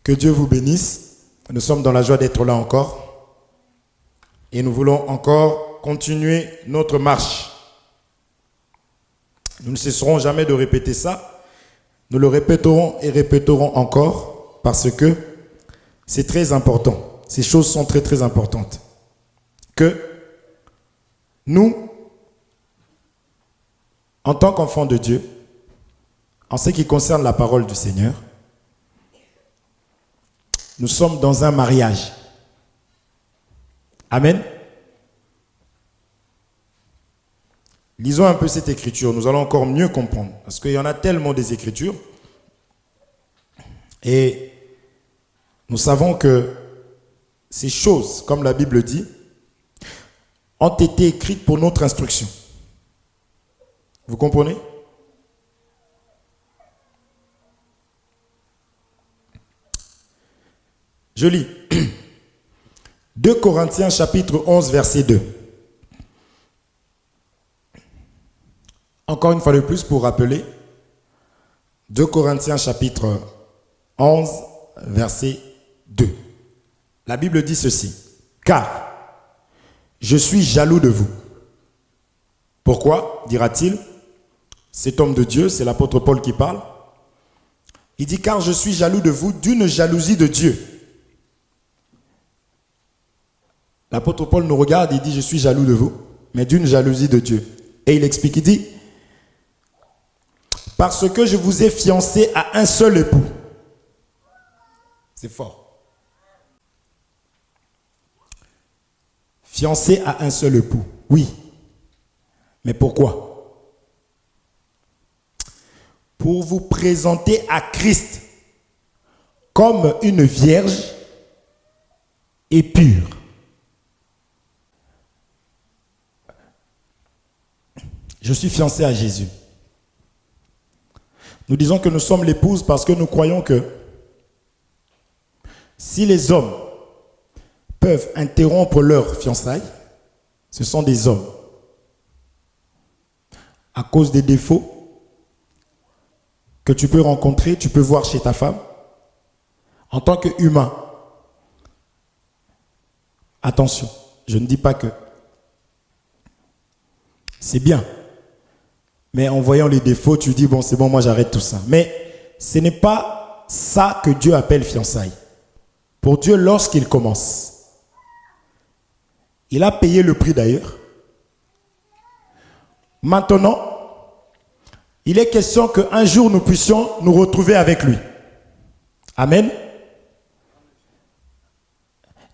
Que Dieu vous bénisse. Nous sommes dans la joie d'être là encore. Et nous voulons encore continuer notre marche. Nous ne cesserons jamais de répéter ça. Nous le répéterons et répéterons encore parce que c'est très important. Ces choses sont très très importantes. Que nous, en tant qu'enfants de Dieu, en ce qui concerne la parole du Seigneur, nous sommes dans un mariage. Amen. Lisons un peu cette écriture, nous allons encore mieux comprendre. Parce qu'il y en a tellement des écritures. Et nous savons que ces choses, comme la Bible dit, ont été écrites pour notre instruction. Vous comprenez? Je lis. 2 Corinthiens chapitre 11 verset 2. Encore une fois de plus pour rappeler. 2 Corinthiens chapitre 11 verset 2. La Bible dit ceci. Car je suis jaloux de vous. Pourquoi, dira-t-il? Cet homme de Dieu, c'est l'apôtre Paul qui parle. Il dit car je suis jaloux de vous d'une jalousie de Dieu. L'apôtre Paul nous regarde et il dit je suis jaloux de vous, mais d'une jalousie de Dieu. Et il explique, il dit parce que je vous ai fiancé à un seul époux. C'est fort. Fiancé à un seul époux, oui. Mais pourquoi? Pour vous présenter à Christ comme une vierge et pure. Je suis fiancé à Jésus. Nous disons que nous sommes l'épouse parce que nous croyons que si les hommes peuvent interrompre leur fiançailles, ce sont des hommes. À cause des défauts que tu peux rencontrer, tu peux voir chez ta femme, en tant qu'humain. Attention, je ne dis pas que c'est bien. Mais en voyant les défauts, tu dis, bon, c'est bon, moi j'arrête tout ça. Mais ce n'est pas ça que Dieu appelle fiançailles. Pour Dieu, lorsqu'il commence, il a payé le prix d'ailleurs. Maintenant, il est question qu'un jour nous puissions nous retrouver avec lui. Amen.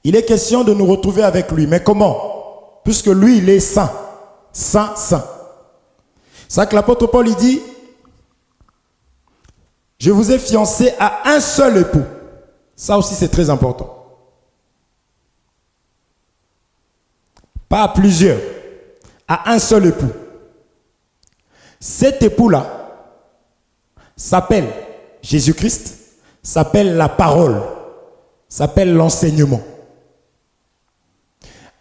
Il est question de nous retrouver avec lui. Mais comment? Puisque lui, il est saint. Saint, saint. C'est ça que l'apôtre Paul il dit, je vous ai fiancé à un seul époux. Ça aussi c'est très important. Pas à plusieurs, à un seul époux. Cet époux-là s'appelle Jésus-Christ, s'appelle la parole, s'appelle l'enseignement.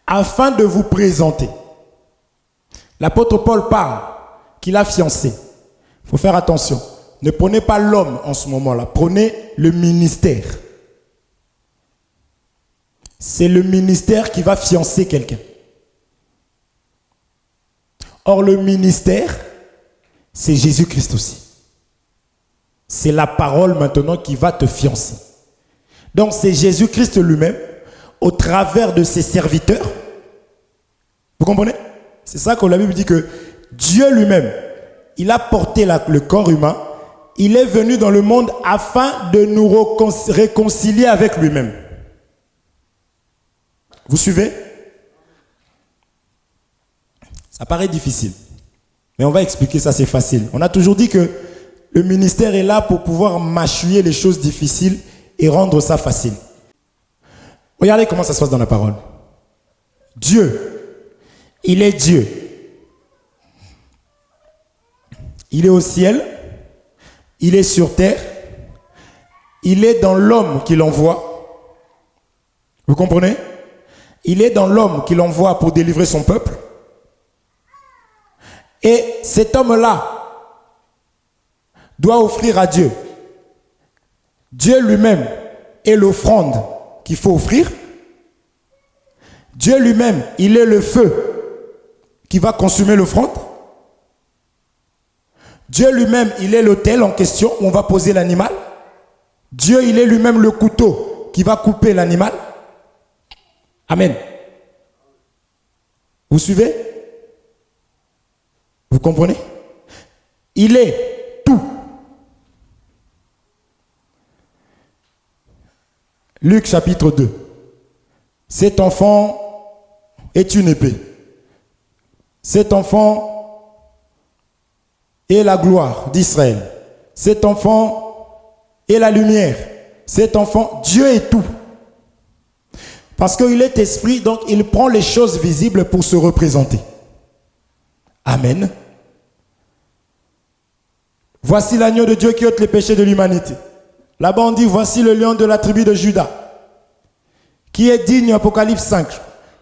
Afin de vous présenter, l'apôtre Paul parle qu'il a fiancé. Il faut faire attention. Ne prenez pas l'homme en ce moment-là. Prenez le ministère. C'est le ministère qui va fiancer quelqu'un. Or, le ministère, c'est Jésus-Christ aussi. C'est la parole maintenant qui va te fiancer. Donc, c'est Jésus-Christ lui-même, au travers de ses serviteurs. Vous comprenez? C'est ça que la Bible dit que Dieu lui-même, il a porté le corps humain, il est venu dans le monde afin de nous réconcilier avec lui-même. Vous suivez? Ça paraît difficile, mais on va expliquer ça, c'est facile. On a toujours dit que le ministère est là pour pouvoir mâchouiller les choses difficiles et rendre ça facile. Regardez comment ça se passe dans la parole. Dieu, il est Dieu. Il est au ciel, il est sur terre, il est dans l'homme qu'il envoie. Vous comprenez? Il est dans l'homme qu'il envoie pour délivrer son peuple. Et cet homme-là doit offrir à Dieu. Dieu lui-même est l'offrande qu'il faut offrir. Dieu lui-même, il est le feu qui va consumer l'offrande. Dieu lui-même, il est l'autel en question où on va poser l'animal. Dieu, il est lui-même le couteau qui va couper l'animal. Amen. Vous suivez? Vous comprenez? Il est tout. Luc chapitre 2. Cet enfant est une épée. Cet enfant est la gloire d'Israël. Cet enfant est la lumière. Cet enfant, Dieu est tout. Parce qu'il est esprit, donc il prend les choses visibles pour se représenter. Amen. Voici l'agneau de Dieu qui ôte les péchés de l'humanité. Là-bas on dit, voici le lion de la tribu de Juda, qui est digne, Apocalypse 5,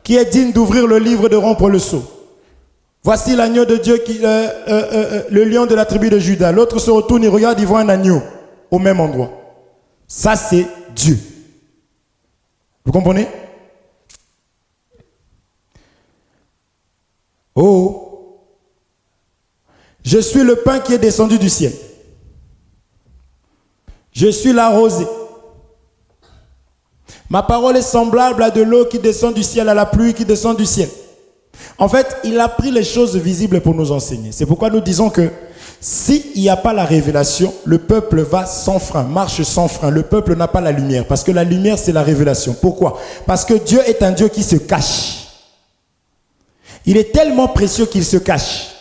qui est digne d'ouvrir le livre et de rompre le sceau. Voici l'agneau de Dieu, le lion de la tribu de Juda. L'autre se retourne, il regarde, il voit un agneau au même endroit. Ça, c'est Dieu. Vous comprenez? Oh, je suis le pain qui est descendu du ciel. Je suis la rosée. Ma parole est semblable à de l'eau qui descend du ciel, à la pluie qui descend du ciel. En fait, il a pris les choses visibles pour nous enseigner. C'est pourquoi nous disons que s'il n'y a pas la révélation, le peuple va sans frein, marche sans frein. Le peuple n'a pas la lumière, parce que la lumière, c'est la révélation. Pourquoi? Parce que Dieu est un Dieu qui se cache. Il est tellement précieux qu'il se cache.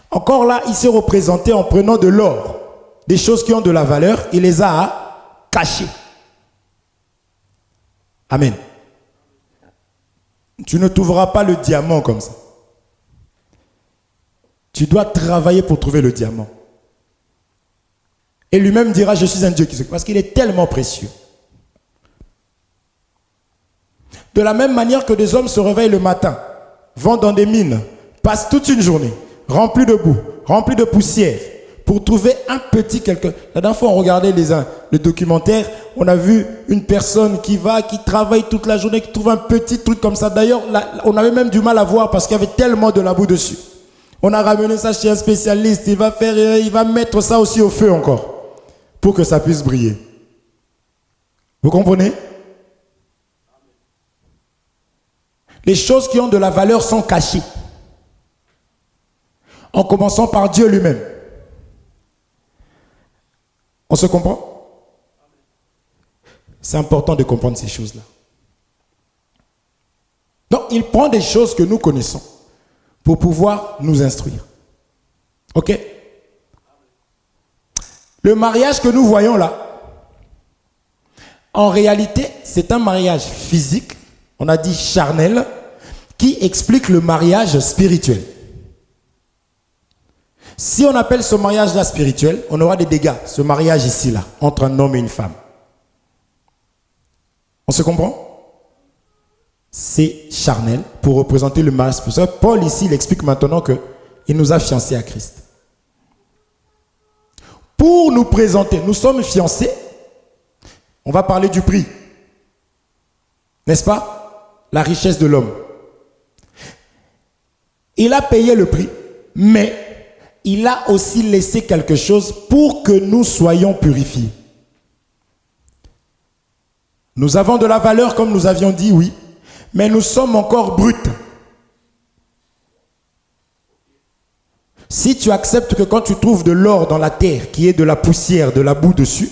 Encore là, il s'est représenté en prenant de l'or, des choses qui ont de la valeur, il les a cachées. Amen. Tu ne trouveras pas le diamant comme ça. Tu dois travailler pour trouver le diamant. Et lui-même dira, je suis un Dieu qui se... Parce qu'il est tellement précieux. De la même manière que des hommes se réveillent le matin, vont dans des mines, passent toute une journée, remplis de boue, remplis de poussière, pour trouver un petit quelque... La dernière fois, on regardait le documentaire, on a vu une personne qui travaille toute la journée, qui trouve un petit truc comme ça. D'ailleurs, on avait même du mal à voir parce qu'il y avait tellement de la boue dessus. On a ramené ça chez un spécialiste, il va mettre ça aussi au feu encore, pour que ça puisse briller. Vous comprenez? Les choses qui ont de la valeur sont cachées. En commençant par Dieu lui-même. On se comprend? C'est important de comprendre ces choses-là. Donc, il prend des choses que nous connaissons pour pouvoir nous instruire. Ok? Le mariage que nous voyons là, en réalité, c'est un mariage physique, on a dit charnel, qui explique le mariage spirituel. Si on appelle ce mariage-là spirituel, on aura des dégâts, ce mariage ici-là, entre un homme et une femme. On se comprend? C'est charnel pour représenter le mariage spirituel. Paul ici, il explique maintenant qu'il nous a fiancés à Christ. Pour nous présenter, nous sommes fiancés, on va parler du prix. N'est-ce pas? La richesse de l'homme. Il a payé le prix, mais il a aussi laissé quelque chose pour que nous soyons purifiés. Nous avons de la valeur, comme nous avions dit, oui, mais nous sommes encore bruts. Si tu acceptes que quand tu trouves de l'or dans la terre, qui est de la poussière, de la boue dessus,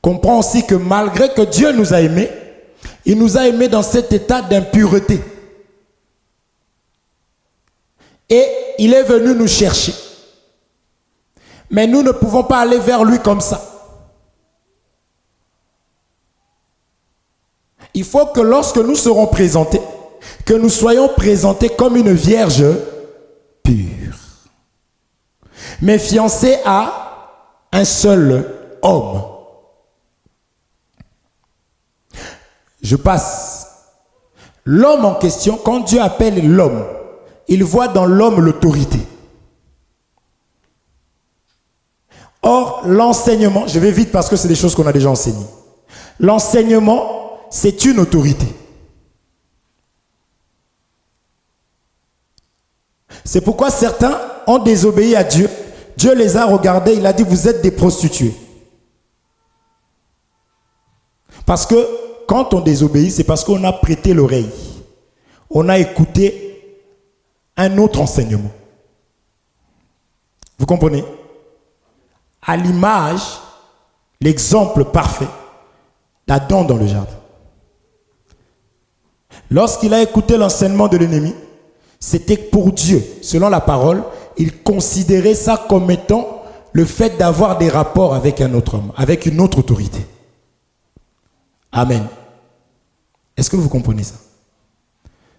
comprends aussi que malgré que Dieu nous a aimés, il nous a aimés dans cet état d'impureté. Et il est venu nous chercher. Mais nous ne pouvons pas aller vers lui comme ça. Il faut que lorsque nous serons présentés, que nous soyons présentés comme une vierge pure. Mais fiancée à un seul homme. Je passe. L'homme en question, quand Dieu appelle l'homme, il voit dans l'homme l'autorité. Or, l'enseignement, je vais vite parce que c'est des choses qu'on a déjà enseignées. L'enseignement, c'est une autorité. C'est pourquoi certains ont désobéi à Dieu. Dieu les a regardés, il a dit, vous êtes des prostituées. Parce que quand on désobéit, c'est parce qu'on a prêté l'oreille. On a écouté un autre enseignement. Vous comprenez? À l'image, l'exemple parfait d'Adam dans le jardin. Lorsqu'il a écouté l'enseignement de l'ennemi, c'était pour Dieu, selon la parole, il considérait ça comme étant le fait d'avoir des rapports avec un autre homme, avec une autre autorité. Amen. Est-ce que vous comprenez ça?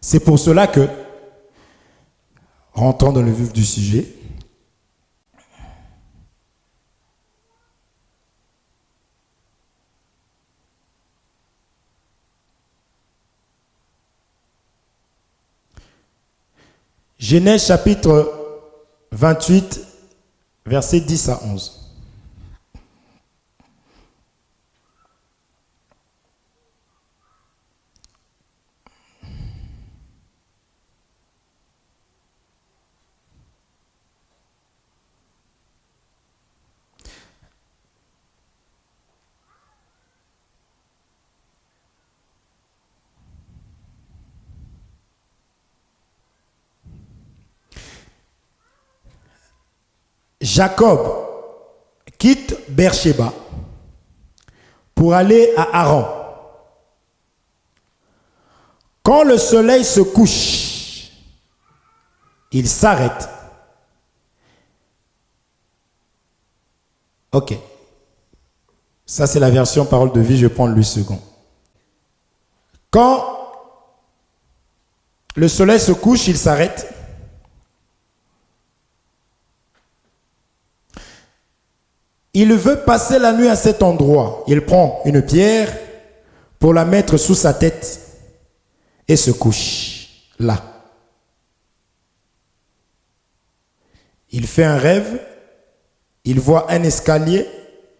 C'est pour cela que, rentrant dans le vif du sujet, Genèse chapitre 28, versets 10 à 11. Jacob quitte Beersheba pour aller à Haran. Quand le soleil se couche, il s'arrête. Ok. Ça, c'est la version parole de vie. Je vais prendre le second. Quand le soleil se couche, il s'arrête. Il veut passer la nuit à cet endroit. Il prend une pierre pour la mettre sous sa tête et se couche là. Il fait un rêve. Il voit un escalier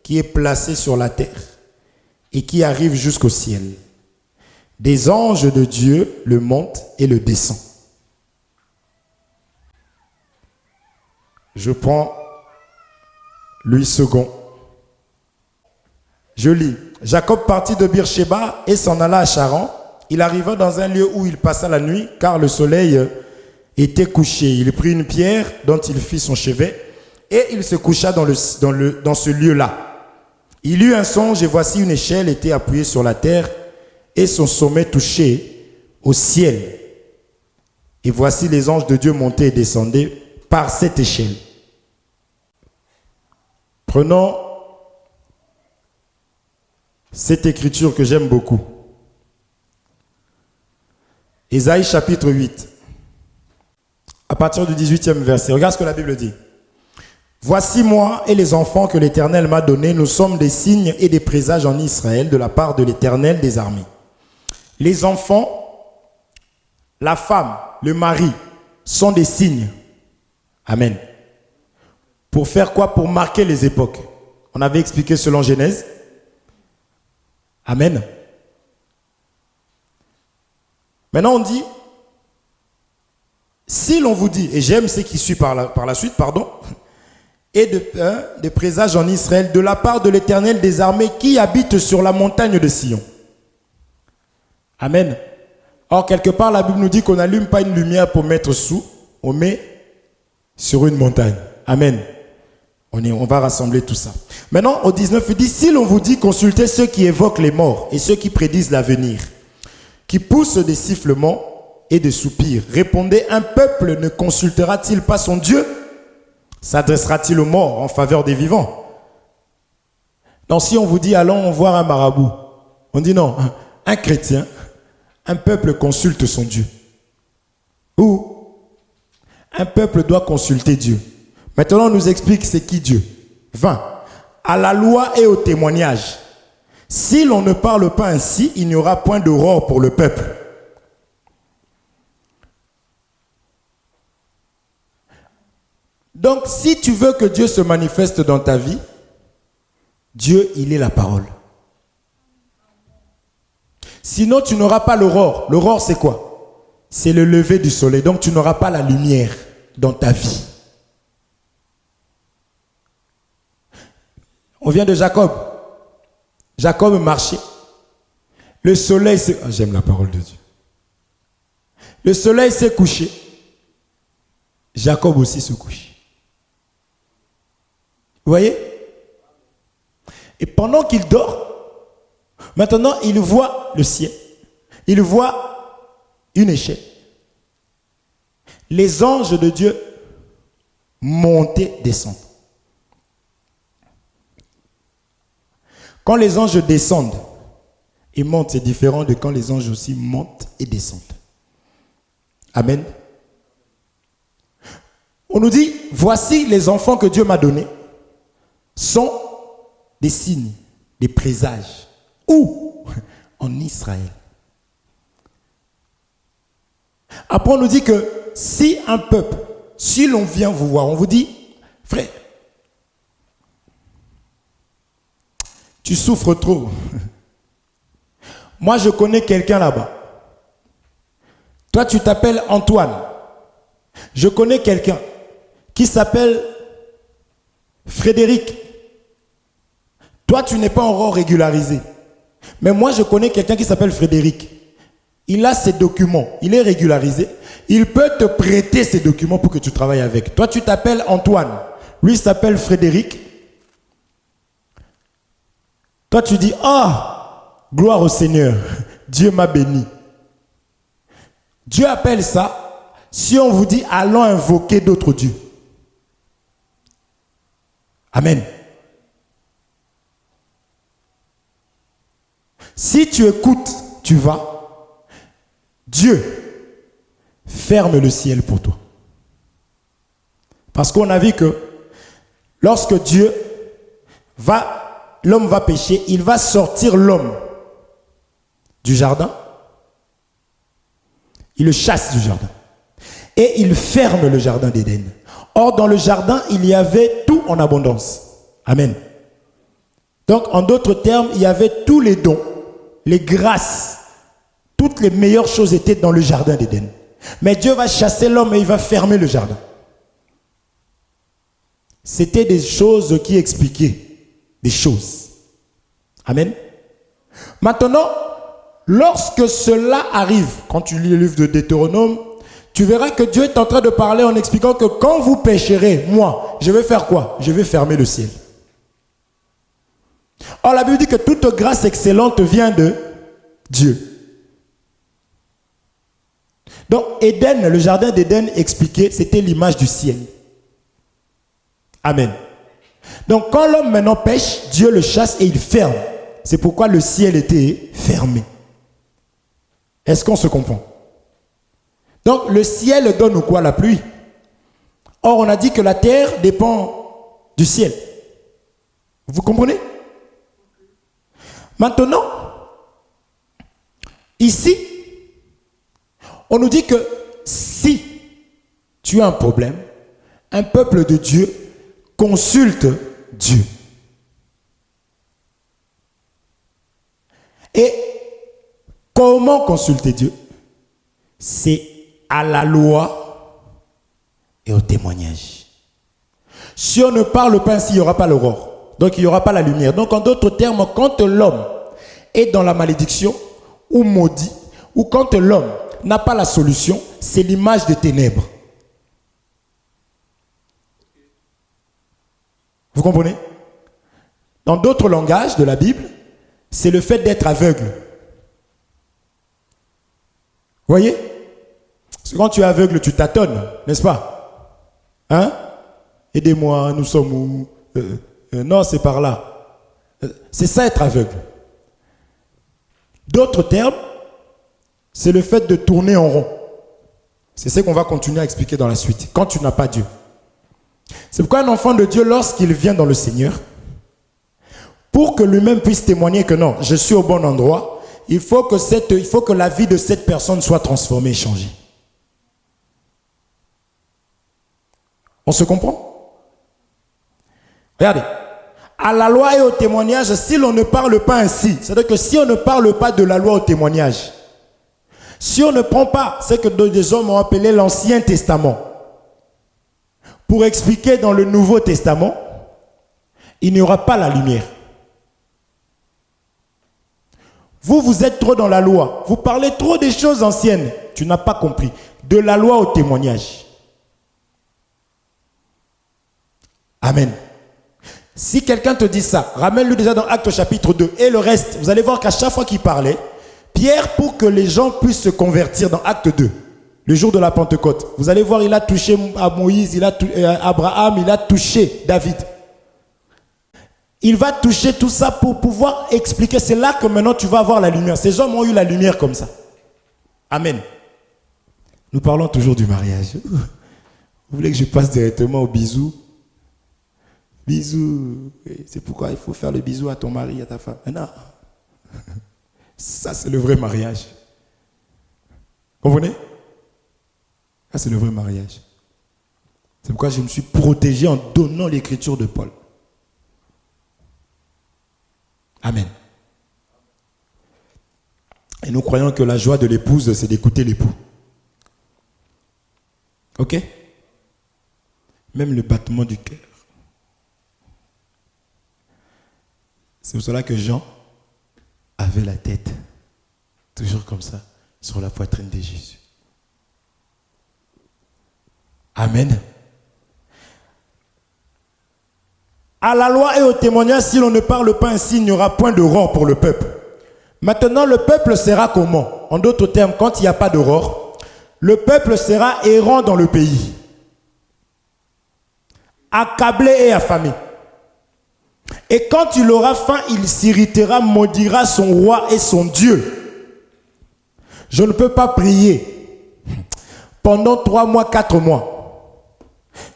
qui est placé sur la terre et qui arrive jusqu'au ciel. Des anges de Dieu le montent et le descendent. Je prends lui second. Je lis. Jacob partit de Beersheba et s'en alla à Charan. Il arriva dans un lieu où il passa la nuit, car le soleil était couché. Il prit une pierre dont il fit son chevet et il se coucha dans ce lieu-là. Il eut un songe et voici une échelle était appuyée sur la terre et son sommet touché au ciel. Et voici les anges de Dieu montaient et descendaient par cette échelle. Prenons cette écriture que j'aime beaucoup. Ésaïe chapitre 8. À partir du 18e verset. Regarde ce que la Bible dit. Voici moi et les enfants que l'Éternel m'a donnés. Nous sommes des signes et des présages en Israël de la part de l'Éternel des armées. Les enfants, la femme, le mari sont des signes. Amen. Pour faire quoi? Pour marquer les époques. On avait expliqué selon Genèse. Amen. Maintenant on dit, si l'on vous dit, et j'aime ce qui suit par la suite, pardon, et de présages en Israël de la part de l'Éternel des armées qui habite sur la montagne de Sion. Amen. Or, quelque part, la Bible nous dit qu'on n'allume pas une lumière pour mettre sous, on met sur une montagne. Amen. On va rassembler tout ça. Maintenant, au 19, il dit, si l'on vous dit, consultez ceux qui évoquent les morts et ceux qui prédisent l'avenir, qui poussent des sifflements et des soupirs, répondez, un peuple ne consultera-t-il pas son Dieu? S'adressera-t-il aux morts en faveur des vivants? Donc si on vous dit, allons voir un marabout, on dit non, un chrétien, un peuple consulte son Dieu. Ou un peuple doit consulter Dieu. Maintenant, on nous explique c'est qui Dieu. 20. À la loi et au témoignage. Si l'on ne parle pas ainsi, il n'y aura point d'aurore pour le peuple. Donc, si tu veux que Dieu se manifeste dans ta vie, Dieu, il est la parole. Sinon, tu n'auras pas l'aurore. L'aurore, c'est quoi? C'est le lever du soleil. Donc, tu n'auras pas la lumière dans ta vie. On vient de Jacob. Jacob marchait. Le soleil s'est... Ah, j'aime la parole de Dieu. Le soleil s'est couché. Jacob aussi se couche. Vous voyez? Et pendant qu'il dort, maintenant il voit le ciel. Il voit une échelle. Les anges de Dieu montaient, descendent. Quand les anges descendent et montent, c'est différent de quand les anges aussi montent et descendent. Amen. On nous dit, voici les enfants que Dieu m'a donnés sont des signes, des présages. Où? En Israël. Après, on nous dit que si un peuple, si l'on vient vous voir, on vous dit, frère, tu souffres trop. Moi, je connais quelqu'un là-bas. Toi, tu t'appelles Antoine. Je connais quelqu'un qui s'appelle Frédéric. Toi, tu n'es pas encore régularisé. Mais moi, je connais quelqu'un qui s'appelle Frédéric. Il a ses documents. Il est régularisé. Il peut te prêter ses documents pour que tu travailles avec. Toi, tu t'appelles Antoine. Lui s'appelle Frédéric. Toi, tu dis, ah, gloire au Seigneur. Dieu m'a béni. Dieu appelle ça, si on vous dit, allons invoquer d'autres dieux. Amen. Si tu écoutes, tu vas. Dieu ferme le ciel pour toi. Parce qu'on a vu que lorsque Dieu va, l'homme va pécher, il va sortir l'homme du jardin. Il le chasse du jardin. Et il ferme le jardin d'Éden. Or, dans le jardin, il y avait tout en abondance. Amen. Donc, en d'autres termes, il y avait tous les dons, les grâces, toutes les meilleures choses étaient dans le jardin d'Éden. Mais Dieu va chasser l'homme et il va fermer le jardin. C'était des choses qui expliquaient des choses. Amen. Maintenant, lorsque cela arrive, quand tu lis le livre de Deutéronome, tu verras que Dieu est en train de parler en expliquant que quand vous pécherez, moi, je vais faire quoi? Je vais fermer le ciel. Or, la Bible dit que toute grâce excellente vient de Dieu. Donc, Éden, le jardin d'Éden expliqué, c'était l'image du ciel. Amen. Donc, quand l'homme maintenant pêche, Dieu le chasse et il ferme. C'est pourquoi le ciel était fermé. Est-ce qu'on se comprend? Donc, le ciel donne quoi? La pluie. Or, on a dit que la terre dépend du ciel. Vous comprenez? Maintenant, ici, on nous dit que si tu as un problème, un peuple de Dieu consulte Dieu. Et comment consulter Dieu? C'est à la loi et au témoignage. Si on ne parle pas ainsi, il n'y aura pas l'aurore. Donc il n'y aura pas la lumière. Donc en d'autres termes, quand l'homme est dans la malédiction ou maudit, ou quand l'homme n'a pas la solution, c'est l'image des ténèbres. Vous comprenez? Dans d'autres langages de la Bible, c'est le fait d'être aveugle. Vous voyez? Parce que quand tu es aveugle, tu tâtonnes, n'est-ce pas? Hein? Aidez-moi, nous sommes où? Non, c'est par là. C'est ça être aveugle. D'autres termes, c'est le fait de tourner en rond. C'est ce qu'on va continuer à expliquer dans la suite. Quand tu n'as pas Dieu. C'est pourquoi un enfant de Dieu, lorsqu'il vient dans le Seigneur, pour que lui-même puisse témoigner que non, je suis au bon endroit, il faut que la vie de cette personne soit transformée et changée. On se comprend? Regardez. À la loi et au témoignage, si l'on ne parle pas ainsi, c'est-à-dire que si on ne parle pas de la loi au témoignage, si on ne prend pas ce que des hommes ont appelé l'Ancien Testament pour expliquer dans le Nouveau Testament, il n'y aura pas la lumière. Vous êtes trop dans la loi. Vous parlez trop des choses anciennes. Tu n'as pas compris. De la loi au témoignage. Amen. Si quelqu'un te dit ça, ramène-le déjà dans Actes chapitre 2. Et le reste, vous allez voir qu'à chaque fois qu'il parlait, Pierre, pour que les gens puissent se convertir dans Acte 2, le jour de la Pentecôte, vous allez voir, il a touché à Moïse, il a Abraham, il a touché David. Il va toucher tout ça pour pouvoir expliquer. C'est là que maintenant tu vas avoir la lumière. Ces hommes ont eu la lumière comme ça. Amen. Nous parlons toujours du mariage. Vous voulez que je passe directement au bisou? Bisous. C'est pourquoi il faut faire le bisou à ton mari, à ta femme. Mais non. Ça, c'est le vrai mariage. Comprenez? Ça, c'est le vrai mariage. C'est pourquoi je me suis protégé en donnant l'écriture de Paul. Amen. Et nous croyons que la joie de l'épouse, c'est d'écouter l'époux. Ok? Même le battement du cœur. C'est pour cela que Jean avait la tête toujours comme ça sur la poitrine de Jésus. Amen. À la loi et au témoignage, si l'on ne parle pas ainsi, il n'y aura point d'aurore pour le peuple. Maintenant, le peuple sera comment? En d'autres termes, quand il n'y a pas d'aurore, le peuple sera errant dans le pays, accablé et affamé. Et quand il aura faim, il s'irritera, maudira son roi et son Dieu. Je ne peux pas prier pendant 3 mois, 4 mois.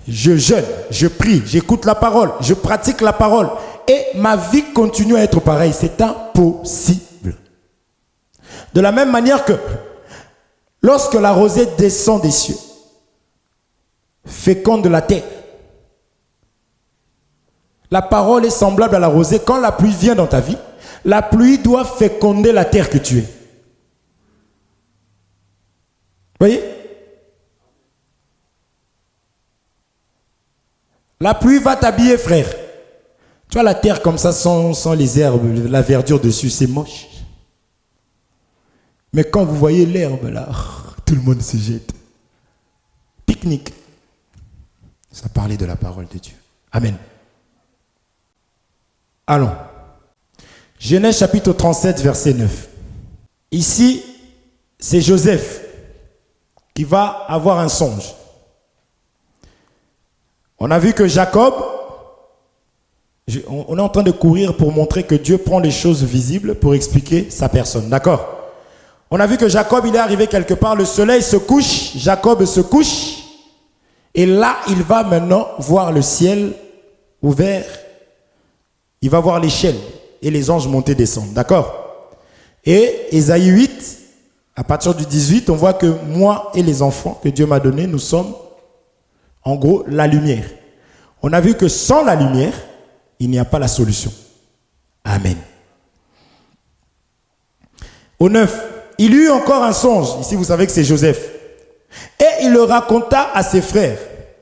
Je jeûne, je prie, j'écoute la parole, je pratique la parole. Et ma vie continue à être pareille. C'est impossible. De la même manière que lorsque la rosée descend des cieux, féconde la terre, la parole est semblable à la rosée. Quand la pluie vient dans ta vie, la pluie doit féconder la terre que tu es. Voyez? La pluie va t'habiller, frère. Tu vois la terre comme ça, sans les herbes, la verdure dessus, c'est moche. Mais quand vous voyez l'herbe là, tout le monde se jette. Pique-nique. Ça parlait de la parole de Dieu. Amen. Allons. Genèse chapitre 37, verset 9. Ici, c'est Joseph qui va avoir un songe. On a vu que Jacob, on est en train de courir pour montrer que Dieu prend les choses visibles pour expliquer sa personne. D'accord? On a vu que Jacob, il est arrivé quelque part, le soleil se couche, Jacob se couche, et là, il va maintenant voir le ciel ouvert, il va voir l'échelle, et les anges monter descendre. D'accord? Et Ésaïe 8, à partir du 18, on voit que moi et les enfants que Dieu m'a donnés, nous sommes en gros la lumière. On a vu que sans la lumière, il n'y a pas la solution. Amen. Au 9, il eut encore un songe. Ici, vous savez que c'est Joseph. Et il le raconta à ses frères.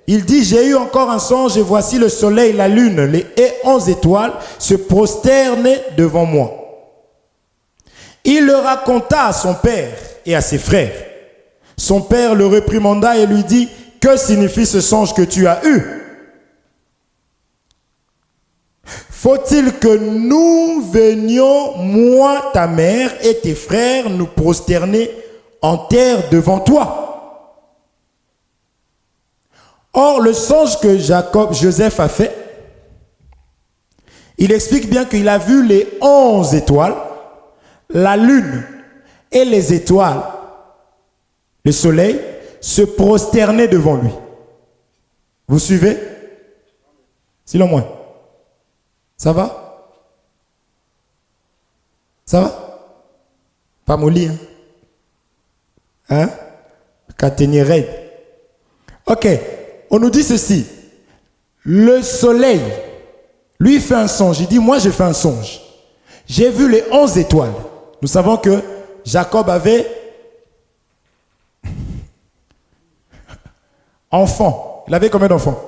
Il dit, j'ai eu encore un songe et voici le soleil, la lune, et 11 étoiles se prosternent devant moi. Il le raconta à son père et à ses frères. Son père le réprimanda et lui dit, que signifie ce songe que tu as eu? Faut-il que nous venions, moi, ta mère et tes frères, nous prosterner en terre devant toi? Or, le songe que Joseph a fait, il explique bien qu'il a vu les 11 étoiles, la lune et les étoiles, le soleil, se prosterner devant lui. Vous suivez? Sinon moins. Ça va? Ça va? Pas molli, hein? Hein? Caténier raide. Ok. On nous dit ceci. Le soleil, Lui, il fait un songe. Il dit, moi, j'ai fait un songe. J'ai vu les 11 étoiles. Nous savons que Jacob avait enfants. Il avait combien d'enfants?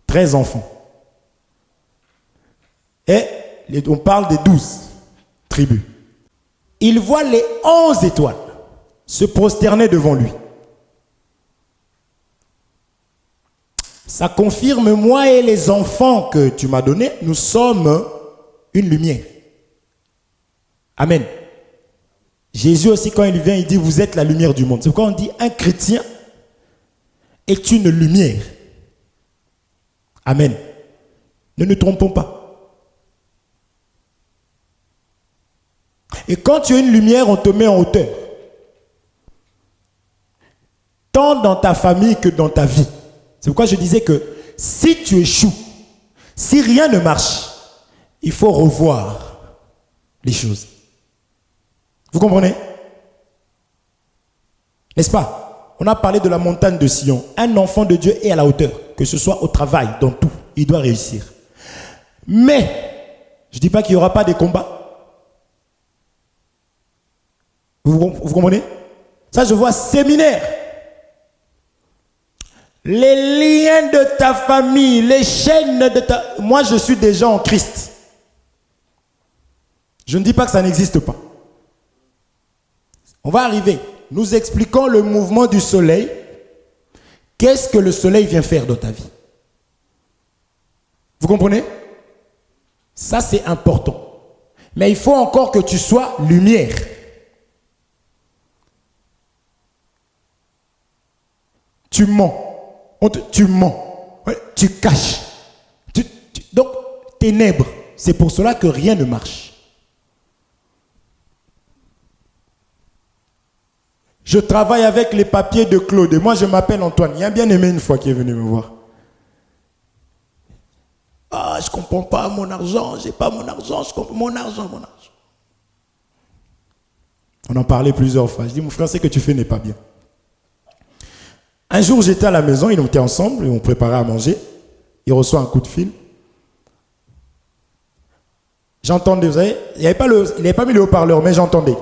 13 enfants. Et on parle des 12 tribus. Il voit les 11 étoiles se prosterner devant lui. Ça confirme, moi et les enfants que tu m'as donnés, nous sommes une lumière. Amen. Jésus aussi, quand il vient, il dit, vous êtes la lumière du monde. C'est pourquoi on dit, un chrétien est une lumière. Amen. Ne nous trompons pas. Et quand tu es une lumière, on te met en hauteur. Tant dans ta famille que dans ta vie. C'est pourquoi je disais que si tu échoues, si rien ne marche, il faut revoir les choses. Vous comprenez? N'est-ce pas? On a parlé de la montagne de Sion. Un enfant de Dieu est à la hauteur, que ce soit au travail, dans tout. Il doit réussir. Mais, je ne dis pas qu'il n'y aura pas de combats. Vous comprenez? Ça, je vois séminaire. Les liens de ta famille, les chaînes de ta... Moi, je suis déjà en Christ. Je ne dis pas que ça n'existe pas. On va arriver. Nous expliquons le mouvement du soleil. Qu'est-ce que le soleil vient faire dans ta vie? Vous comprenez? Ça, c'est important. Mais il faut encore que tu sois lumière. Tu mens. Tu mens. Tu caches. Donc, ténèbres. C'est pour cela que rien ne marche. Je travaille avec les papiers de Claude. Et moi, je m'appelle Antoine. Il y a un bien-aimé une fois qui est venu me voir. Ah, je ne comprends pas mon argent. Je n'ai pas mon argent. Je comprends mon argent. On en parlait plusieurs fois. Je dis, mon frère, ce que tu fais n'est pas bien. Un jour, j'étais à la maison. Ils étaient ensemble. Et on préparait à manger. Il reçoit un coup de fil. J'entendais, vous savez, il n'avait pas mis le haut-parleur, mais j'entendais.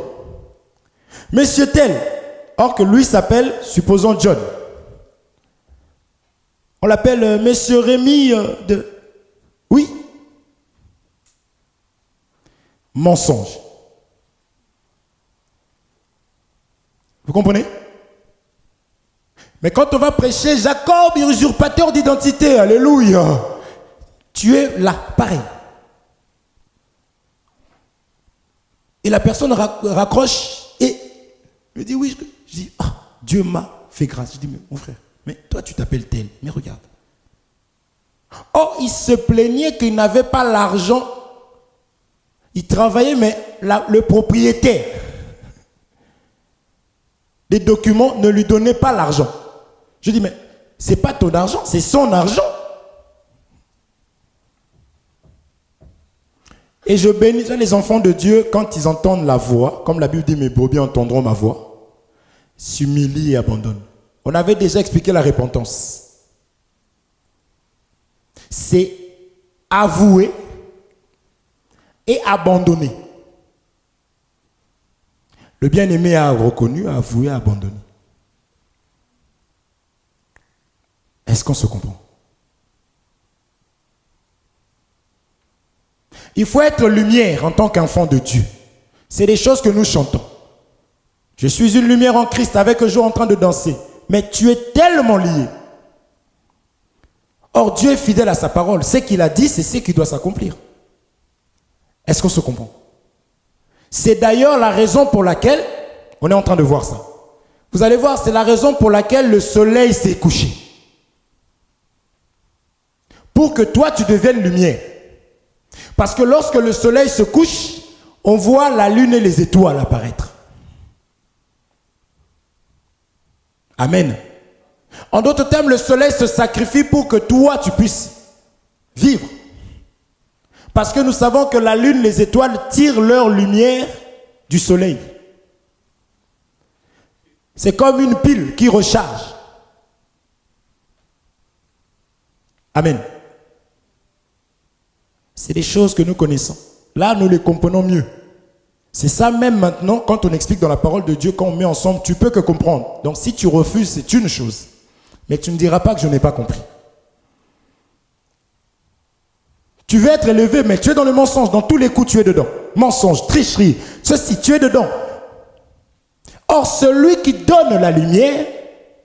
Monsieur tel, or que lui s'appelle, supposons John. On l'appelle Monsieur Rémi de... Oui. Mensonge. Vous comprenez? Mais quand on va prêcher Jacob, usurpateur d'identité, alléluia, tu es là, pareil. Et la personne raccroche et me dit oui. Je dis, ah, Dieu m'a fait grâce. Je dis, mais mon frère, mais toi tu t'appelles tel, mais regarde. Oh, il se plaignait qu'il n'avait pas l'argent. Il travaillait, mais le propriétaire des documents ne lui donnait pas l'argent. Je dis, mais c'est pas ton argent, c'est son argent. Et je bénis les enfants de Dieu quand ils entendent la voix, comme la Bible dit, mes brebis entendront ma voix, s'humilient et abandonnent. On avait déjà expliqué la repentance. C'est avouer et abandonner. Le bien-aimé a reconnu, a avoué, a abandonné. Est-ce qu'on se comprend? Il faut être lumière en tant qu'enfant de Dieu. C'est des choses que nous chantons. Je suis une lumière en Christ avec un jour en train de danser. Mais tu es tellement lié. Or, Dieu est fidèle à sa parole. Ce qu'il a dit, c'est ce qui doit s'accomplir. Est-ce qu'on se comprend? C'est d'ailleurs la raison pour laquelle, on est en train de voir ça. Vous allez voir, c'est la raison pour laquelle le soleil s'est couché. Pour que toi, tu deviennes lumière. Parce que lorsque le soleil se couche, on voit la lune et les étoiles apparaître. Amen. En d'autres termes, le soleil se sacrifie pour que toi, tu puisses vivre. Parce que nous savons que la lune, les étoiles tirent leur lumière du soleil. C'est comme une pile qui recharge. Amen. C'est des choses que nous connaissons. Là, nous les comprenons mieux. C'est ça même maintenant, quand on explique dans la parole de Dieu, quand on met ensemble, tu peux que comprendre. Donc si tu refuses, c'est une chose. Mais tu ne diras pas que je n'ai pas compris. Tu veux être élevé, mais tu es dans le mensonge. Dans tous les coups, tu es dedans. Mensonge, tricherie, ceci, tu es dedans. Or, celui qui donne la lumière,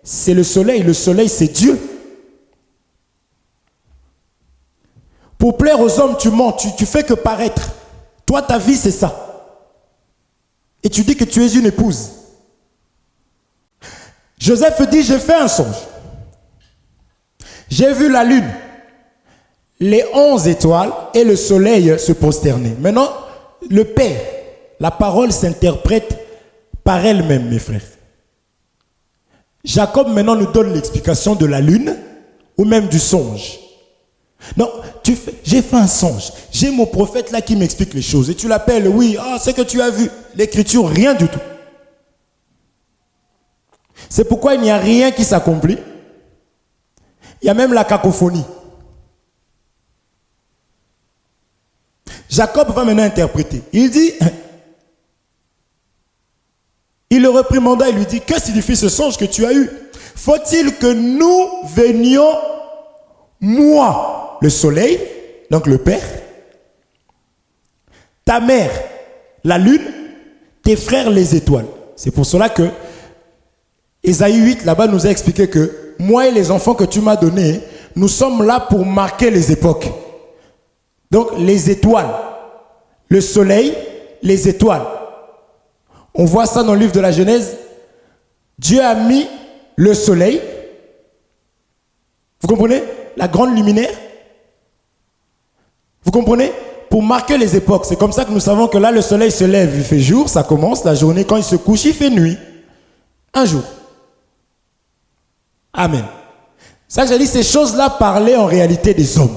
c'est le soleil. Le soleil, c'est Dieu. Pour plaire aux hommes, tu mens, tu fais que paraître. Toi, ta vie, c'est ça. Et tu dis que tu es une épouse. Joseph dit, j'ai fait un songe. J'ai vu la lune, les 11 étoiles et le soleil se prosterner. Maintenant, le Père, la parole s'interprète par elle-même, mes frères. Jacob maintenant nous donne l'explication de la lune ou même du songe. Non, j'ai fait un songe. J'ai mon prophète là qui m'explique les choses. Et tu l'appelles, oui, c'est que tu as vu. L'écriture, rien du tout. C'est pourquoi il n'y a rien qui s'accomplit. Il y a même la cacophonie. Jacob va maintenant interpréter. Il dit, il le réprimanda et lui dit, que signifie ce songe que tu as eu? Faut-il que nous venions, moi, le soleil, donc le Père, ta mère, la lune, tes frères, les étoiles. C'est pour cela que Ésaïe 8, là-bas, nous a expliqué que moi et les enfants que tu m'as donnés, nous sommes là pour marquer les époques. Donc, les étoiles, le soleil, les étoiles. On voit ça dans le livre de la Genèse. Dieu a mis le soleil, vous comprenez? La grande luminaire. Vous comprenez? Pour marquer les époques. C'est comme ça que nous savons que là, le soleil se lève, il fait jour, ça commence la journée. Quand il se couche, il fait nuit. Un jour. Amen. Ça que j'ai dit, ces choses-là parlaient en réalité des hommes.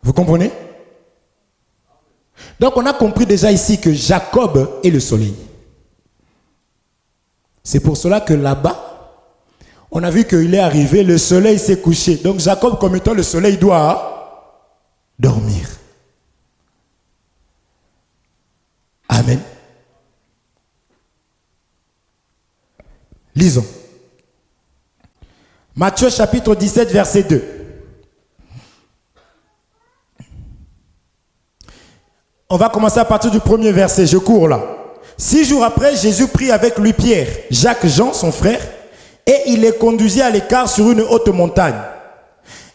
Vous comprenez? Donc on a compris déjà ici que Jacob est le soleil. C'est pour cela que là-bas, on a vu qu'il est arrivé, le soleil s'est couché. Donc Jacob, comme étant le soleil, doit dormir. Amen. Lisons. Matthieu chapitre 17, verset 2. On va commencer à partir du premier verset, je cours là. 6 jours après, Jésus prit avec lui Pierre, Jacques, Jean, son frère, et il les conduisit à l'écart sur une haute montagne.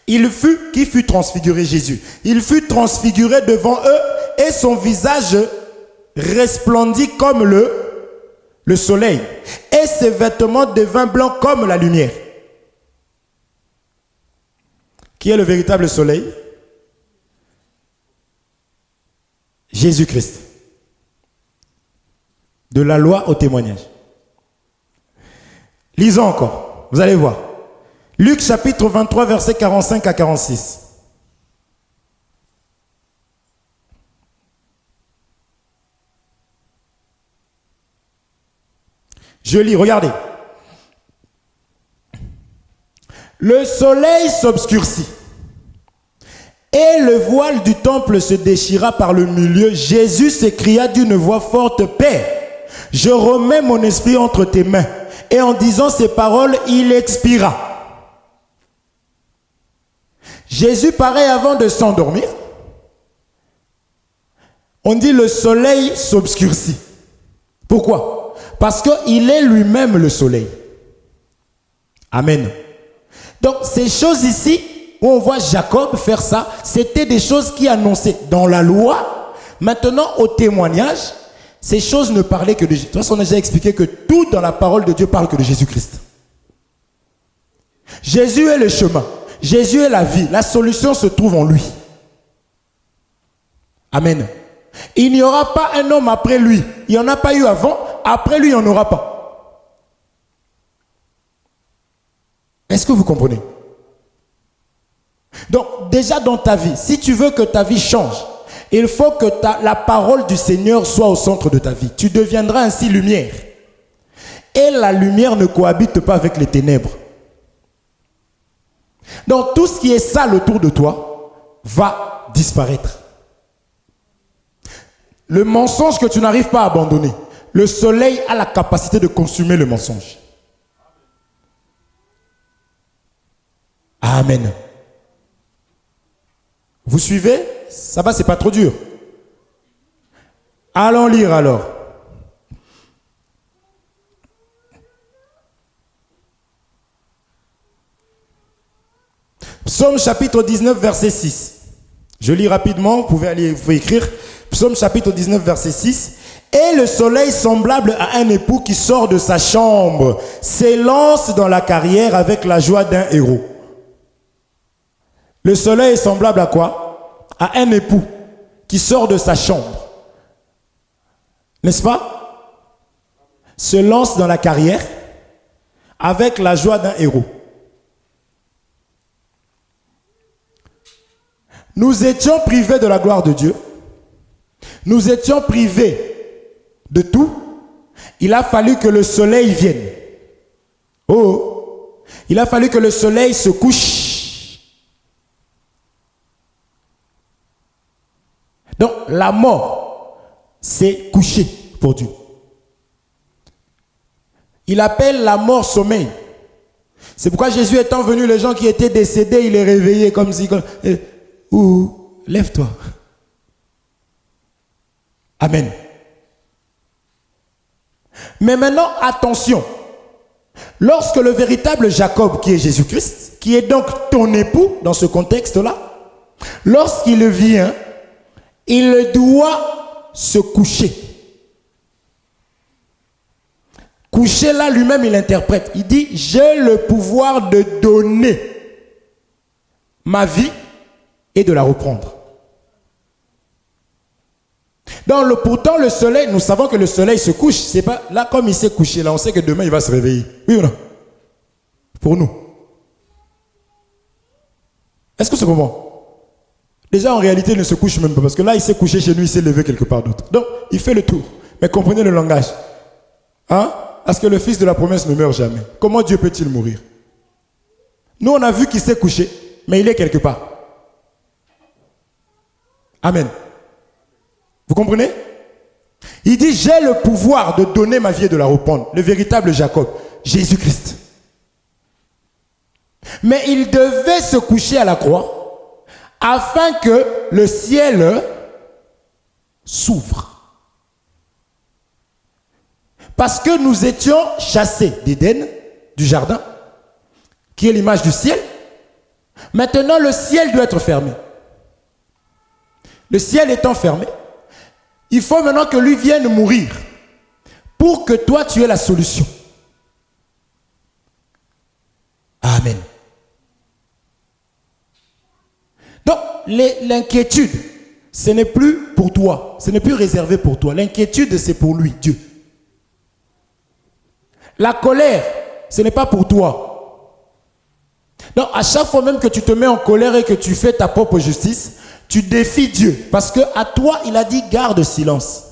Qui fut transfiguré, Jésus. Il fut transfiguré devant eux et son visage resplendit comme le soleil. Et ses vêtements devinrent blancs comme la lumière. Qui est le véritable soleil? Jésus-Christ. De la loi au témoignage. Lisons encore, vous allez voir. Luc chapitre 23, versets 45 à 46. Je lis, regardez. Le soleil s'obscurcit et le voile du temple se déchira par le milieu. Jésus s'écria d'une voix forte, Père, je remets mon esprit entre tes mains. Et en disant ces paroles, il expira. Jésus paraît avant de s'endormir. On dit le soleil s'obscurcit. Pourquoi? Parce qu'il est lui-même le soleil. Amen. Donc ces choses ici, où on voit Jacob faire ça, c'était des choses qui annonçaient dans la loi. Maintenant, au témoignage, ces choses ne parlaient que de Jésus. De toute façon, on a déjà expliqué que tout dans la parole de Dieu parle que de Jésus-Christ. Jésus est le chemin. Jésus est la vie. La solution se trouve en lui. Amen. Il n'y aura pas un homme après lui. Il n'y en a pas eu avant. Après lui, il n'y en aura pas. Est-ce que vous comprenez? Donc, déjà dans ta vie, si tu veux que ta vie change, il faut que la parole du Seigneur soit au centre de ta vie. Tu deviendras ainsi lumière. Et la lumière ne cohabite pas avec les ténèbres. Donc tout ce qui est sale autour de toi va disparaître. Le mensonge que tu n'arrives pas à abandonner, le soleil a la capacité de consumer le mensonge. Amen. Vous suivez? Ça va, c'est pas trop dur. Allons lire alors. Psaume chapitre 19, verset 6. Je lis rapidement, vous pouvez écrire. Psaume chapitre 19, verset 6. Et le soleil semblable à un époux qui sort de sa chambre, s'élance dans la carrière avec la joie d'un héros. Le soleil est semblable à quoi? À un époux qui sort de sa chambre. N'est-ce pas? Se lance dans la carrière avec la joie d'un héros. Nous étions privés de la gloire de Dieu. Nous étions privés de tout. Il a fallu que le soleil vienne. Oh, il a fallu que le soleil se couche. Donc, la mort, c'est coucher pour Dieu. Il appelle la mort sommeil. C'est pourquoi Jésus étant venu, les gens qui étaient décédés, il les réveillait comme si... Ou lève-toi. Amen. Mais maintenant, attention. Lorsque le véritable Jacob, qui est Jésus-Christ, qui est donc ton époux dans ce contexte-là, lorsqu'il vient, il doit se coucher. Coucher là, lui-même, il interprète. Il dit, j'ai le pouvoir de donner ma vie et de la reprendre. Pourtant, le soleil, nous savons que le soleil se couche. C'est pas là comme il s'est couché. Là, on sait que demain, il va se réveiller. Oui ou non? Pour nous. Est-ce que c'est comment? Déjà, en réalité, il ne se couche même pas. Parce que là, il s'est couché chez nous, il s'est levé quelque part d'autre. Donc, il fait le tour. Mais comprenez le langage. Hein? Parce que le fils de la promesse ne meurt jamais. Comment Dieu peut-il mourir? Nous, on a vu qu'il s'est couché, mais il est quelque part. Amen. Vous comprenez? Il dit, j'ai le pouvoir de donner ma vie et de la reprendre. Le véritable Jacob, Jésus-Christ. Mais il devait se coucher à la croix afin que le ciel s'ouvre. Parce que nous étions chassés d'Éden, du jardin, qui est l'image du ciel. Maintenant, le ciel doit être fermé. Le ciel étant fermé, il faut maintenant que lui vienne mourir pour que toi tu aies la solution. Amen. Donc, l'inquiétude, ce n'est plus pour toi, ce n'est plus réservé pour toi. L'inquiétude, c'est pour lui, Dieu. La colère, ce n'est pas pour toi. Donc, à chaque fois même que tu te mets en colère et que tu fais ta propre justice, tu défies Dieu. Parce que à toi, il a dit, garde silence.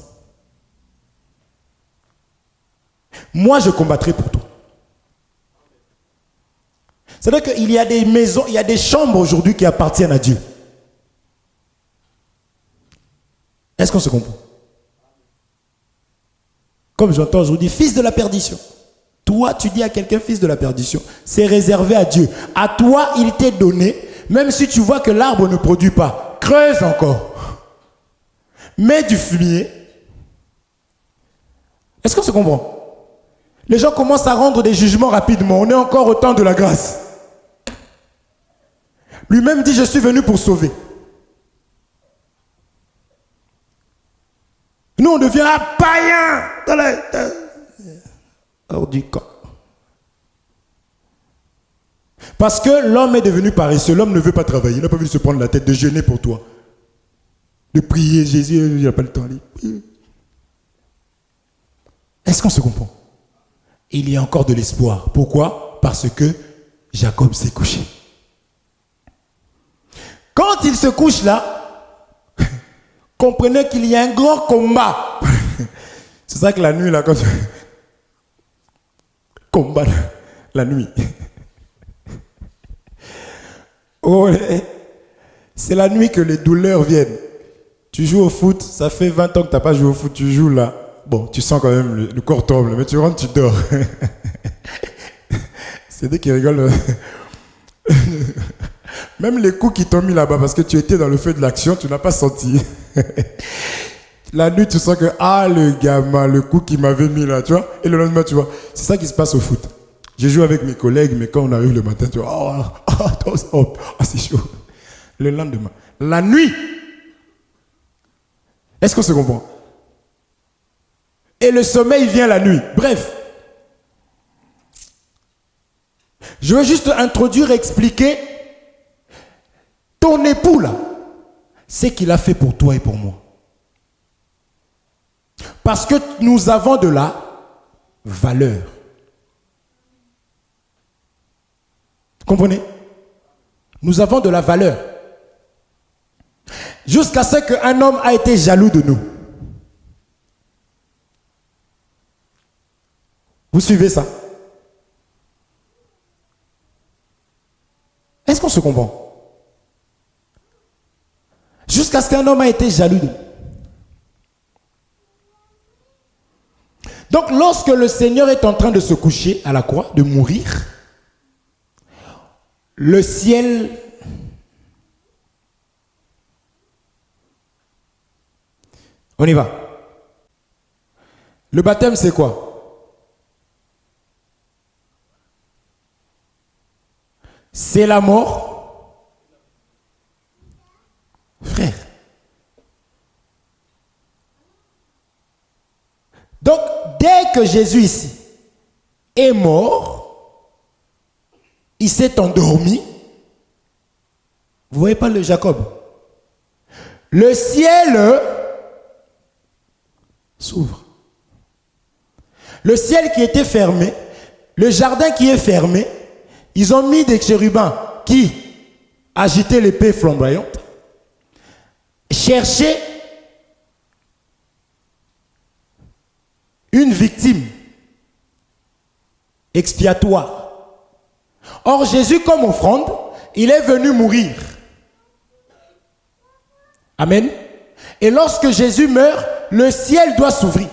Moi, je combattrai pour toi. C'est-à-dire qu'il y a des maisons, il y a des chambres aujourd'hui qui appartiennent à Dieu. Est-ce qu'on se comprend? Comme j'entends aujourd'hui, fils de la perdition. Toi, tu dis à quelqu'un fils de la perdition. C'est réservé à Dieu. À toi, il t'est donné, même si tu vois que l'arbre ne produit pas. Creuse encore. Mets du fumier. Est-ce qu'on se comprend? Les gens commencent à rendre des jugements rapidement. On est encore au temps de la grâce. Lui-même dit, je suis venu pour sauver. Nous, on devient un païen. Hors du camp. Parce que l'homme est devenu paresseux. L'homme ne veut pas travailler. Il n'a pas voulu se prendre la tête de jeûner pour toi. De prier Jésus, il n'a pas le temps. Est-ce qu'on se comprend? Il y a encore de l'espoir. Pourquoi? Parce que Jacob s'est couché. Quand il se couche là, comprenez qu'il y a un grand combat. C'est ça que la nuit là, quand combat la nuit. Oh, c'est la nuit que les douleurs viennent. Tu joues au foot, ça fait 20 ans que tu n'as pas joué au foot, tu joues là. Bon, tu sens quand même le corps tremble, mais tu rentres, tu dors. C'est des qui rigolent. Même les coups qui t'ont mis là-bas, parce que tu étais dans le feu de l'action, tu n'as pas senti. La nuit, tu sens que, le gamin, le coup qu'il m'avait mis là, tu vois. Et le lendemain, tu vois. C'est ça qui se passe au foot. Je joue avec mes collègues, mais quand on arrive le matin, tu vois, c'est chaud. Le lendemain. La nuit. Est-ce qu'on se comprend? Et le sommeil vient la nuit. Bref. Je veux juste introduire, expliquer ton époux là, ce qu'il a fait pour toi et pour moi. Parce que nous avons de la valeur. Comprenez? Nous avons de la valeur. Jusqu'à ce qu'un homme a été jaloux de nous. Vous suivez ça? Est-ce qu'on se comprend? Jusqu'à ce qu'un homme a été jaloux de nous. Donc lorsque le Seigneur est en train de se coucher à la croix, de mourir, le ciel on y va. Le baptême c'est quoi? C'est la mort. Frère. Donc, dès que Jésus ici est mort, il s'est endormi. Vous voyez pas le Jacob? Le ciel s'ouvre. Le ciel qui était fermé, le jardin qui est fermé, ils ont mis des chérubins qui agitaient l'épée flamboyante, cherchaient une victime expiatoire. Or, Jésus, comme offrande, il est venu mourir. Amen. Et lorsque Jésus meurt, le ciel doit s'ouvrir.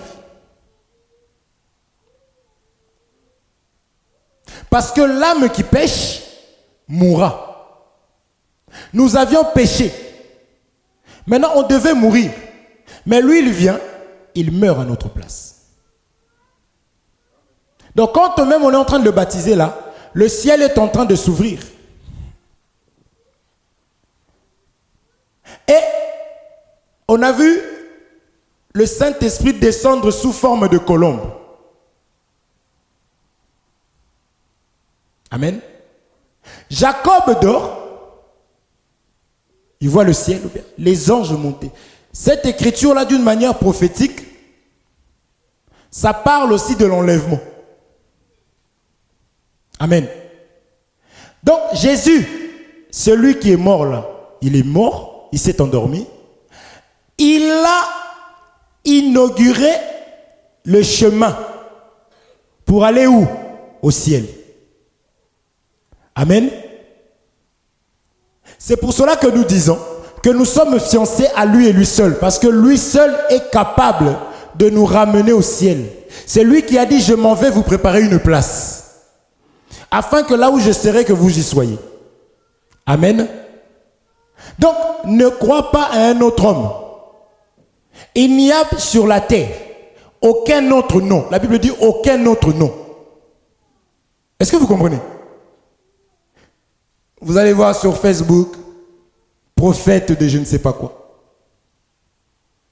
Parce que l'âme qui pêche mourra. Nous avions péché. Maintenant, on devait mourir. Mais lui, il vient, il meurt à notre place. Donc, quand même on est en train de le baptiser là, le ciel est en train de s'ouvrir. Et on a vu le Saint-Esprit descendre sous forme de colombe. Amen. Jacob dort. Il voit le ciel ouvert, les anges monter. Cette écriture-là, d'une manière prophétique, ça parle aussi de l'enlèvement. Amen. Donc Jésus, celui qui est mort là, il est mort, il s'est endormi. Il a inauguré le chemin pour aller où? Au ciel. Amen. C'est pour cela que nous disons que nous sommes fiancés à lui et lui seul, parce que lui seul est capable de nous ramener au ciel. C'est lui qui a dit: je m'en vais vous préparer une place, afin que là où je serai, que vous y soyez. Amen. Donc, ne crois pas à un autre homme. Il n'y a sur la terre aucun autre nom. La Bible dit aucun autre nom. Est-ce que vous comprenez? Vous allez voir sur Facebook, prophète de je ne sais pas quoi.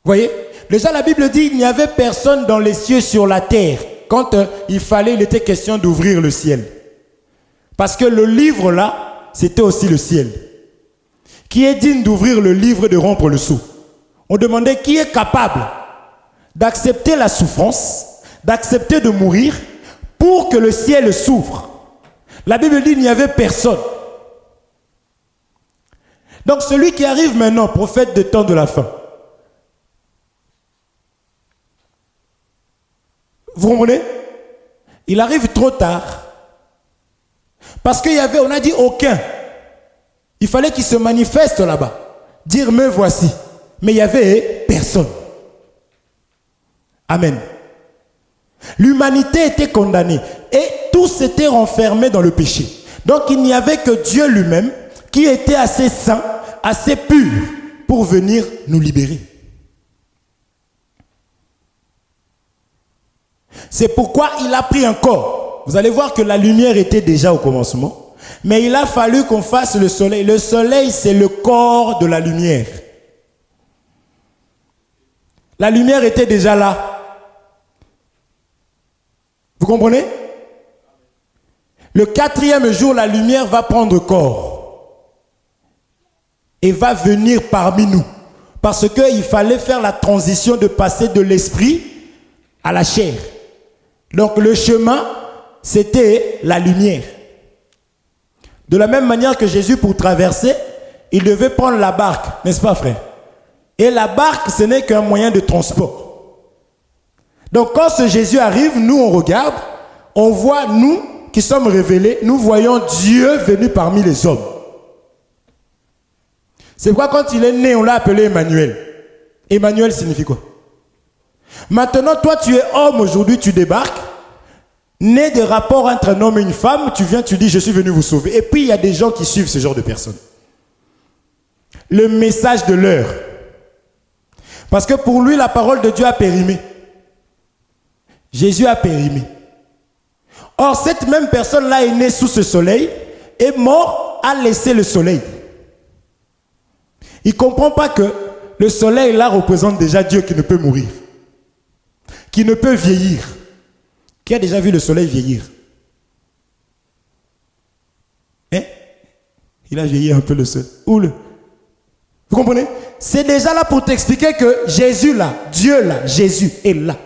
Vous voyez? Déjà la Bible dit il n'y avait personne dans les cieux, sur la terre. Quand il était question d'ouvrir le ciel. Parce que le livre là, c'était aussi le ciel. Qui est digne d'ouvrir le livre et de rompre le sceau? On demandait qui est capable d'accepter la souffrance, d'accepter de mourir pour que le ciel s'ouvre. La Bible dit il n'y avait personne. Donc celui qui arrive maintenant, prophète de temps de la fin. Vous comprenez? Il arrive trop tard. Parce qu'il y avait, on a dit aucun. Il fallait qu'il se manifeste là-bas. Dire, me voici. Mais il n'y avait personne. Amen. L'humanité était condamnée. Et tous étaient renfermés dans le péché. Donc il n'y avait que Dieu lui-même qui était assez saint, assez pur pour venir nous libérer. C'est pourquoi il a pris un corps. Vous allez voir que la lumière était déjà au commencement. Mais il a fallu qu'on fasse le soleil. Le soleil, c'est le corps de la lumière. La lumière était déjà là. Vous comprenez? Le 4e jour, la lumière va prendre corps. Et va venir parmi nous. Parce qu'il fallait faire la transition de passer de l'esprit à la chair. Donc le chemin, c'était la lumière. De la même manière que Jésus, pour traverser, il devait prendre la barque, n'est-ce pas, frère? Et la barque, ce n'est qu'un moyen de transport. Donc quand ce Jésus arrive, nous on regarde, on voit nous qui sommes révélés, nous voyons Dieu venu parmi les hommes. C'est pourquoi quand il est né, on l'a appelé Emmanuel. Emmanuel signifie quoi? Maintenant, toi, tu es homme aujourd'hui, tu débarques, né de rapport entre un homme et une femme, tu viens, tu dis, je suis venu vous sauver. Et puis, il y a des gens qui suivent ce genre de personnes. Le message de l'heure. Parce que pour lui, la parole de Dieu a périmé. Jésus a périmé. Or, cette même personne-là est née sous ce soleil, est mort, a laissé le soleil. Il ne comprend pas que le soleil, là, représente déjà Dieu qui ne peut mourir. Qui ne peut vieillir. Qui a déjà vu le soleil vieillir? Hein? Il a vieilli un peu le soleil. Vous comprenez? C'est déjà là pour t'expliquer que Jésus là, Dieu là, Jésus est là.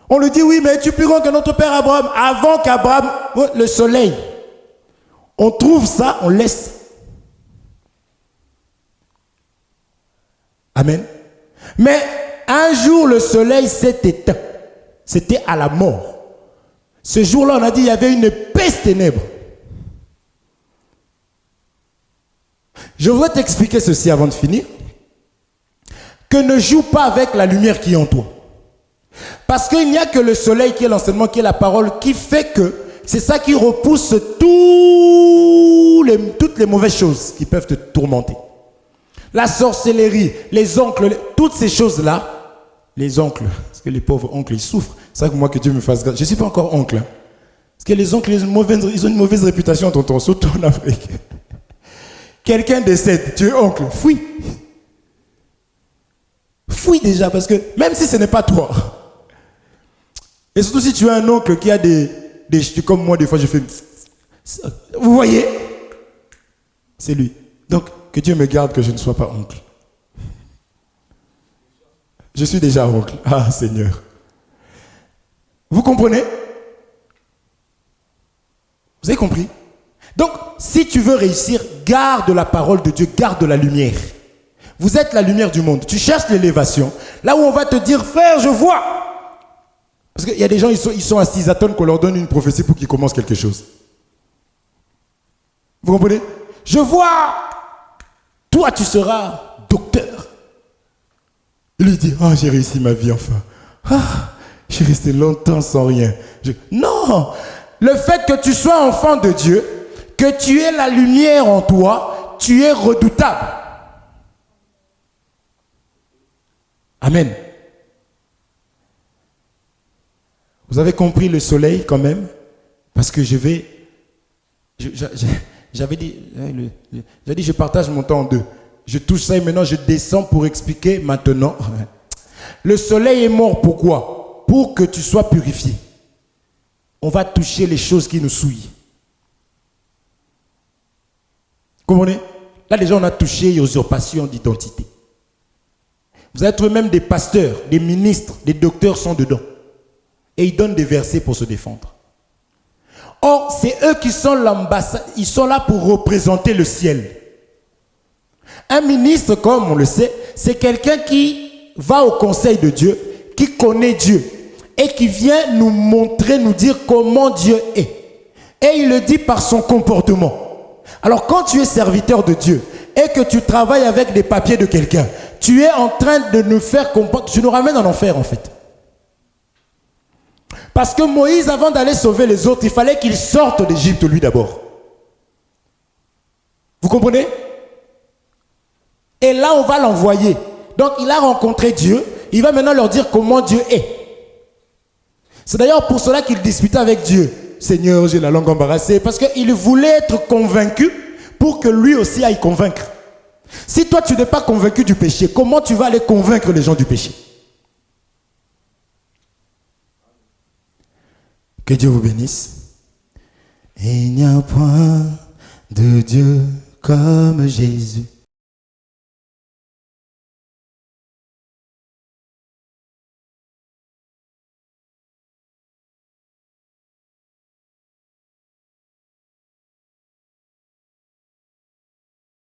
On lui dit, oui, mais tu es plus grand que notre père Abraham. Avant qu'Abraham, le soleil, on trouve ça, on laisse. Amen. Mais un jour, le soleil s'est éteint. C'était à la mort. Ce jour-là, on a dit qu'il y avait une épaisse ténèbre. Je voudrais t'expliquer ceci avant de finir. Que ne joue pas avec la lumière qui est en toi. Parce qu'il n'y a que le soleil qui est l'enseignement, qui est la parole, qui fait que c'est ça qui repousse toutes les mauvaises choses qui peuvent te tourmenter. La sorcellerie, les oncles, toutes ces choses-là, les oncles, parce que les pauvres oncles, ils souffrent. C'est ça que moi, que Dieu me fasse grâce. Je ne suis pas encore oncle. Hein. Parce que les oncles, ils ont une mauvaise réputation, tonton, surtout en Afrique. Quelqu'un décède, tu es oncle, fuis. Fuis déjà, parce que même si ce n'est pas toi, et surtout si tu as un oncle qui a des comme moi, des fois je fais... Vous voyez? C'est lui. Donc, que Dieu me garde que je ne sois pas oncle. Je suis déjà oncle. Ah, Seigneur. Vous comprenez? Vous avez compris? Donc, si tu veux réussir, garde la parole de Dieu, garde la lumière. Vous êtes la lumière du monde. Tu cherches l'élévation. Là où on va te dire, frère, je vois. Parce qu'il y a des gens, ils sont assis, ils attendent qu'on leur donne une prophétie pour qu'ils commencent quelque chose. Vous comprenez? Je vois. Toi, tu seras docteur. Il lui dit, oh, j'ai réussi ma vie enfin. Ah, j'ai resté longtemps sans rien. Non, le fait que tu sois enfant de Dieu, que tu aies la lumière en toi, tu es redoutable. Amen. Vous avez compris le soleil quand même? Parce que j'avais dit, je partage mon temps en deux. Je touche ça et maintenant je descends pour expliquer maintenant. Le soleil est mort, pourquoi? Pour que tu sois purifié. On va toucher les choses qui nous souillent. Comprenez? Là déjà on a touché l'usurpation d'identité. Vous allez trouver même des pasteurs, des ministres, des docteurs sont dedans. Et ils donnent des versets pour se défendre. Or, c'est eux qui sont l'ambassade, ils sont là pour représenter le ciel. Un ministre, comme on le sait, c'est quelqu'un qui va au conseil de Dieu, qui connaît Dieu et qui vient nous montrer, nous dire comment Dieu est. Et il le dit par son comportement. Alors quand tu es serviteur de Dieu et que tu travailles avec des papiers de quelqu'un, tu es en train de nous faire comprendre, tu nous ramènes en enfer en fait. Parce que Moïse, avant d'aller sauver les autres, il fallait qu'il sorte d'Égypte lui d'abord. Vous comprenez? Et là, on va l'envoyer. Donc, il a rencontré Dieu. Il va maintenant leur dire comment Dieu est. C'est d'ailleurs pour cela qu'il disputait avec Dieu. Seigneur, j'ai la langue embarrassée. Parce qu'il voulait être convaincu pour que lui aussi aille convaincre. Si toi, tu n'es pas convaincu du péché, comment tu vas aller convaincre les gens du péché? Que Dieu vous bénisse. Et il n'y a point de Dieu comme Jésus.